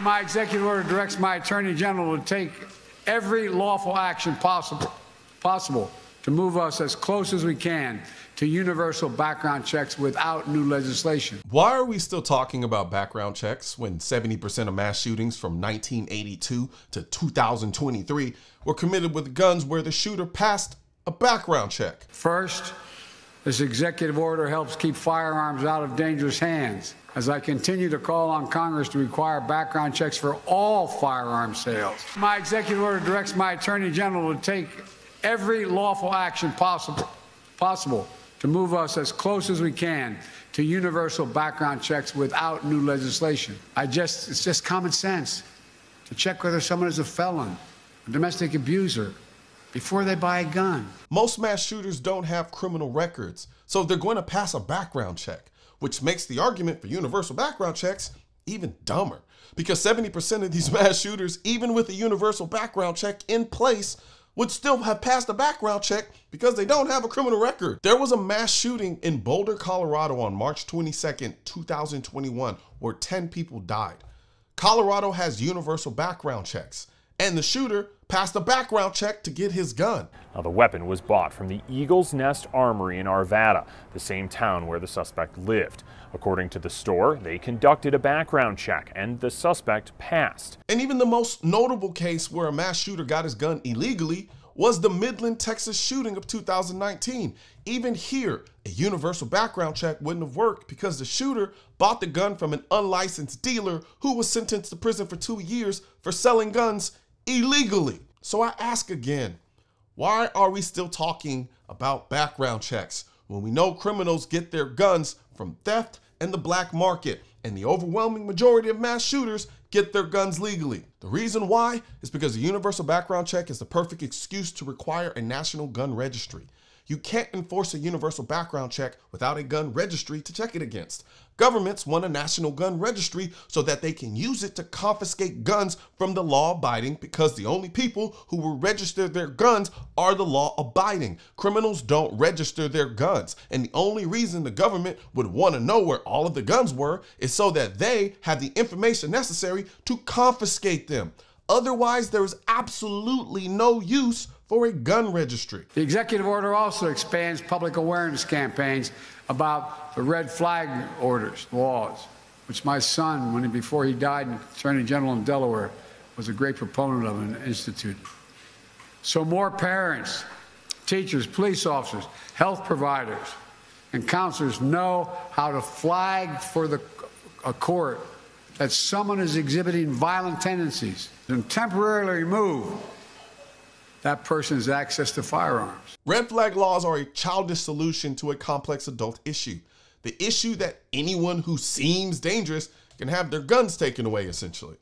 My executive order directs my Attorney General to take every lawful action possible to move us as close as we can to universal background checks without new legislation. Why are we still talking about background checks when 70% of mass shootings from 1982 to 2023 were committed with guns where the shooter passed a background check? First, this executive order helps keep firearms out of dangerous hands, as I continue to call on Congress to require background checks for all firearm sales. My executive order directs my Attorney General to take every lawful action possible to move us as close as we can to universal background checks without new legislation. It's just common sense to check whether someone is a felon, a domestic abuser, before they buy a gun. Most mass shooters don't have criminal records, so they're going to pass a background check, which makes the argument for universal background checks even dumber. Because 70% of these mass shooters, even with a universal background check in place, would still have passed a background check because they don't have a criminal record. There was a mass shooting in Boulder, Colorado on March 22nd, 2021, where 10 people died. Colorado has universal background checks, and the shooter passed a background check to get his gun. Now, the weapon was bought from the Eagle's Nest Armory in Arvada, the same town where the suspect lived. According to the store, they conducted a background check and the suspect passed. And even the most notable case where a mass shooter got his gun illegally was the Midland, Texas shooting of 2019. Even here, a universal background check wouldn't have worked because the shooter bought the gun from an unlicensed dealer who was sentenced to prison for 2 years for selling guns illegally. So I ask again, why are we still talking about background checks when we know criminals get their guns from theft and the black market, and the overwhelming majority of mass shooters get their guns legally? The reason why is because a universal background check is the perfect excuse to require a national gun registry. You can't enforce a universal background check without a gun registry to check it against. Governments want a national gun registry so that they can use it to confiscate guns from the law-abiding, because the only people who will register their guns are the law-abiding. Criminals don't register their guns, and the only reason the government would want to know where all of the guns were is so that they have the information necessary to confiscate them. Otherwise, there is absolutely no use for a gun registry. The executive order also expands public awareness campaigns about the red flag laws, which my son, before he died, Attorney General in Delaware, was a great proponent of and instituted. So more parents, teachers, police officers, health providers, and counselors know how to flag for a court that someone is exhibiting violent tendencies and temporarily remove that person's access to firearms. Red flag laws are a childish solution to a complex adult issue. The issue that anyone who seems dangerous can have their guns taken away, essentially.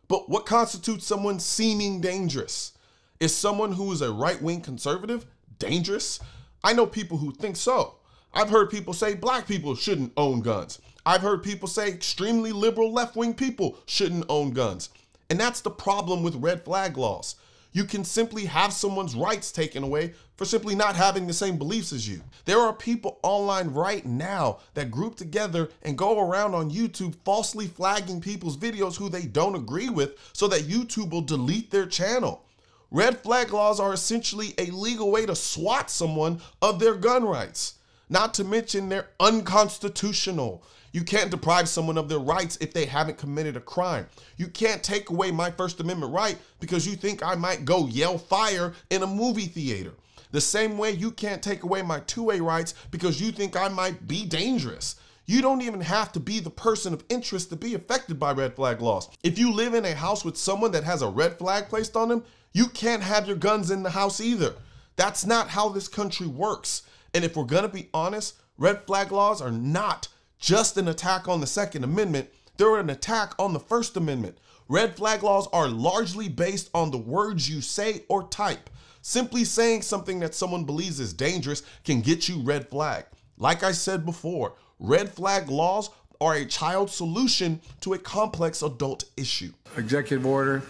But what constitutes someone seeming dangerous? Is someone who is a right-wing conservative dangerous? I know people who think so. I've heard people say black people shouldn't own guns. I've heard people say extremely liberal left-wing people shouldn't own guns. And that's the problem with red flag laws. You can simply have someone's rights taken away for simply not having the same beliefs as you. There are people online right now that group together and go around on YouTube falsely flagging people's videos who they don't agree with so that YouTube will delete their channel. Red flag laws are essentially a legal way to swat someone of their gun rights. Not to mention they're unconstitutional. You can't deprive someone of their rights if they haven't committed a crime. You can't take away my First Amendment right because you think I might go yell fire in a movie theater. The same way you can't take away my 2A rights because you think I might be dangerous. You don't even have to be the person of interest to be affected by red flag laws. If you live in a house with someone that has a red flag placed on them, you can't have your guns in the house either. That's not how this country works. And if we're gonna be honest, red flag laws are not just an attack on the Second Amendment, they're an attack on the First Amendment. Red flag laws are largely based on the words you say or type. Simply saying something that someone believes is dangerous can get you red flag. Like I said before, red flag laws are a child solution to a complex adult issue. Executive order,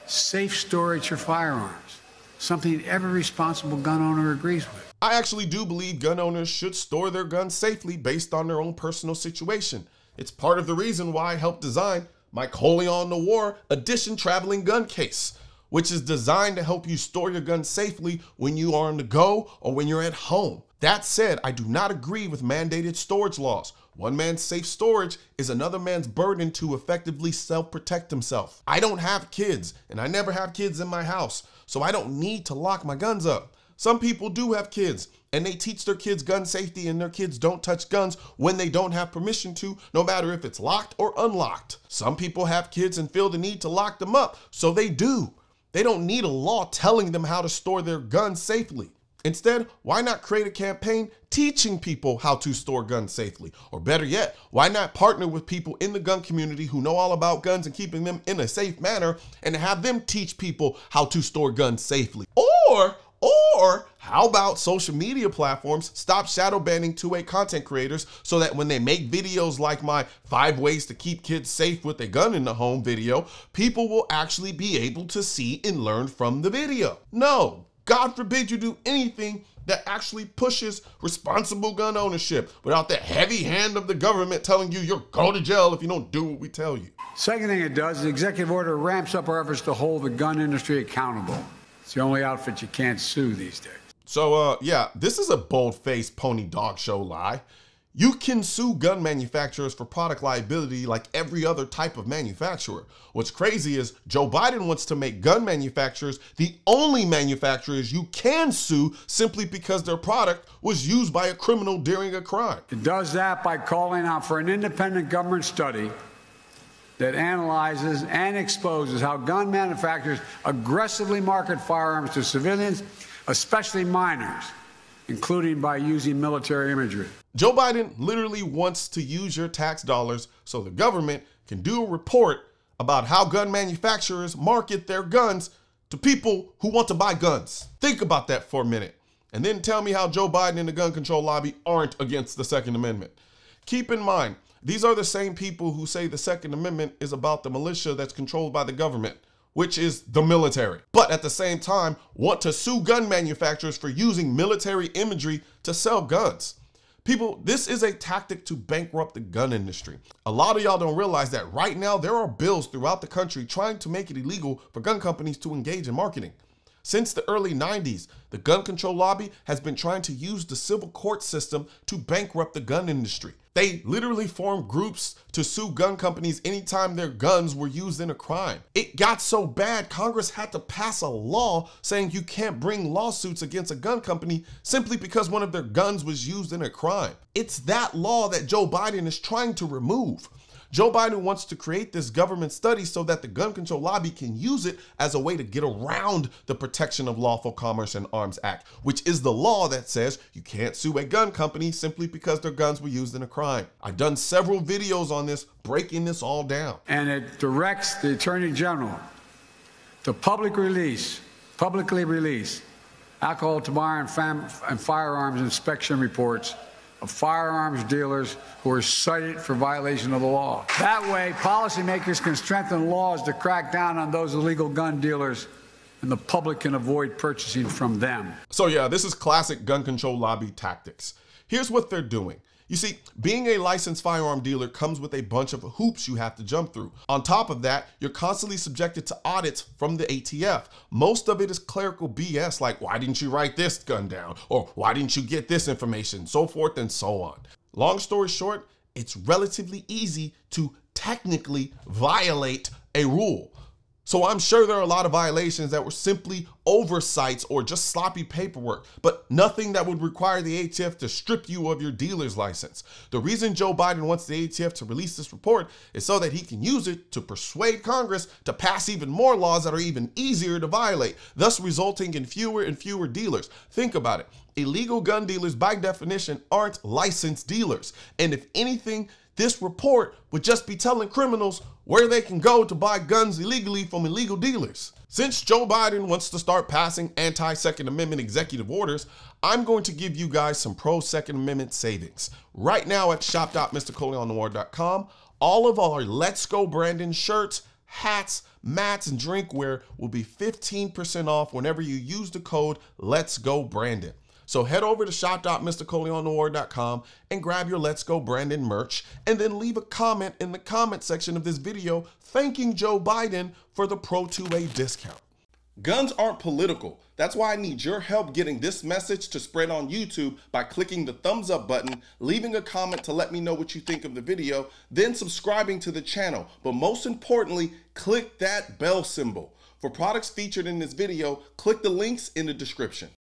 safe storage for firearms, something every responsible gun owner agrees with. I actually do believe gun owners should store their guns safely based on their own personal situation. It's part of the reason why I helped design my Colion Noir edition traveling gun case, which is designed to help you store your gun safely when you are on the go or when you're at home. That said, I do not agree with mandated storage laws. One man's safe storage is another man's burden to effectively self-protect himself. I don't have kids, and I never have kids in my house, so I don't need to lock my guns up. Some people do have kids, and they teach their kids gun safety, and their kids don't touch guns when they don't have permission to, no matter if it's locked or unlocked. Some people have kids and feel the need to lock them up, so they do. They don't need a law telling them how to store their guns safely. Instead, why not create a campaign teaching people how to store guns safely? Or better yet, why not partner with people in the gun community who know all about guns and keeping them in a safe manner and have them teach people how to store guns safely? Or how about social media platforms stop shadow banning 2A content creators so that when they make videos like my 5 ways to keep kids safe with a gun in the home video, people will actually be able to see and learn from the video? No. God forbid you do anything that actually pushes responsible gun ownership without the heavy hand of the government telling you you're going to jail if you don't do what we tell you. Second thing it does, the executive order ramps up our efforts to hold the gun industry accountable. It's the only outfit you can't sue these days. So, yeah, this is a bold-faced pony dog show lie. You can sue gun manufacturers for product liability like every other type of manufacturer. What's crazy is Joe Biden wants to make gun manufacturers the only manufacturers you can sue simply because their product was used by a criminal during a crime. It does that by calling out for an independent government study that analyzes and exposes how gun manufacturers aggressively market firearms to civilians, especially minors, including by using military imagery. Joe Biden literally wants to use your tax dollars so the government can do a report about how gun manufacturers market their guns to people who want to buy guns. Think about that for a minute, and then tell me how Joe Biden and the gun control lobby aren't against the Second Amendment. Keep in mind, these are the same people who say the Second Amendment is about the militia that's controlled by the government, which is the military, but at the same time want to sue gun manufacturers for using military imagery to sell guns. People, this is a tactic to bankrupt the gun industry. A lot of y'all don't realize that right now there are bills throughout the country trying to make it illegal for gun companies to engage in marketing. Since the early 90s, the gun control lobby has been trying to use the civil court system to bankrupt the gun industry. They literally formed groups to sue gun companies anytime their guns were used in a crime. It got so bad, Congress had to pass a law saying you can't bring lawsuits against a gun company simply because one of their guns was used in a crime. It's that law that Joe Biden is trying to remove. Joe Biden wants to create this government study so that the gun control lobby can use it as a way to get around the Protection of Lawful Commerce and Arms Act, which is the law that says you can't sue a gun company simply because their guns were used in a crime. I've done several videos on this, breaking this all down. And it directs the Attorney General to publicly release alcohol, tobacco, and firearms inspection reports of firearms dealers who are cited for violation of the law. That way, policymakers can strengthen laws to crack down on those illegal gun dealers, and the public can avoid purchasing from them. So yeah, this is classic gun control lobby tactics. Here's what they're doing. You see, being a licensed firearm dealer comes with a bunch of hoops you have to jump through. On top of that, you're constantly subjected to audits from the ATF. Most of it is clerical BS, like why didn't you write this gun down? Or why didn't you get this information? So forth and so on. Long story short, it's relatively easy to technically violate a rule. So I'm sure there are a lot of violations that were simply oversights or just sloppy paperwork, but nothing that would require the ATF to strip you of your dealer's license. The reason Joe Biden wants the ATF to release this report is so that he can use it to persuade Congress to pass even more laws that are even easier to violate, thus resulting in fewer and fewer dealers. Think about it. Illegal gun dealers, by definition, aren't licensed dealers. And if anything, this report would just be telling criminals where they can go to buy guns illegally from illegal dealers. Since Joe Biden wants to start passing anti-Second Amendment executive orders, I'm going to give you guys some pro-Second Amendment savings. Right now at shop.mrcolionnoir.com, all of our Let's Go Brandon shirts, hats, mats, and drinkware will be 15% off whenever you use the code Let's Go Brandon. So head over to shop.mrcolionnoir.com and grab your Let's Go Brandon merch, and then leave a comment in the comment section of this video thanking Joe Biden for the Pro 2A discount. Guns aren't political. That's why I need your help getting this message to spread on YouTube by clicking the thumbs up button, leaving a comment to let me know what you think of the video, then subscribing to the channel. But most importantly, click that bell symbol. For products featured in this video, click the links in the description.